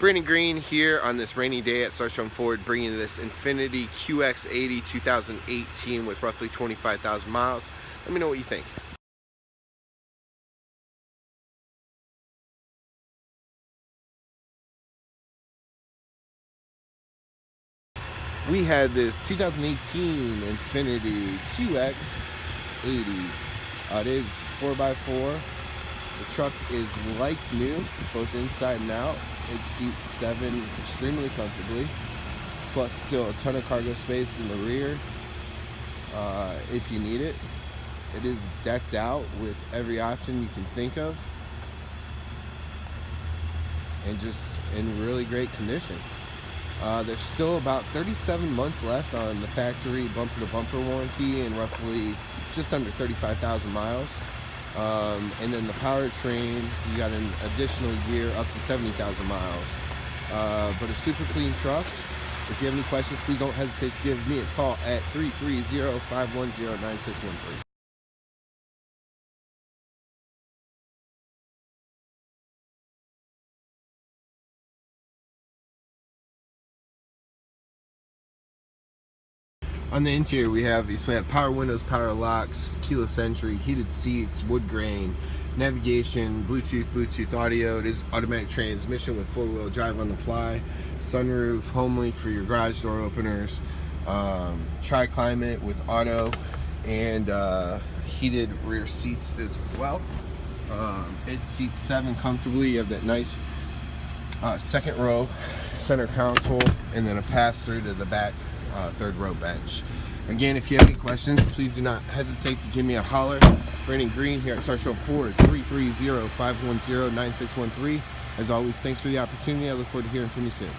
Greene here on this rainy day at Sarchione Ford, bringing this Infiniti QX80 2018 with roughly 25,000 miles. Let me know what you think. We had this 2018 Infiniti QX80. It is 4x4. The truck is like new, both inside and out. It seats 7 extremely comfortably, plus still a ton of cargo space in the rear if you need it. It is decked out with every option you can think of, and just in really great condition. There's still about 37 months left on the factory bumper-to-bumper warranty and roughly just under 35,000 miles. And then the powertrain, you got an additional year up to 70,000 miles. But a super clean truck. If you have any questions, please don't hesitate to give me a call at 330-510-9613. On the interior, we have power windows, power locks, keyless entry, heated seats, wood grain, navigation, Bluetooth audio. It is automatic transmission with 4-wheel drive on the fly, sunroof, home link for your garage door openers, tri-climate with auto, and heated rear seats as well. It seats 7 comfortably. You have that nice second row center console, and then a pass through to the back third row bench. Again, if you have any questions, please do not hesitate to give me a holler. Brandon Greene here at Sarchione Ford, 330-510-9613. As always, thanks for the opportunity. I look forward to hearing from you soon.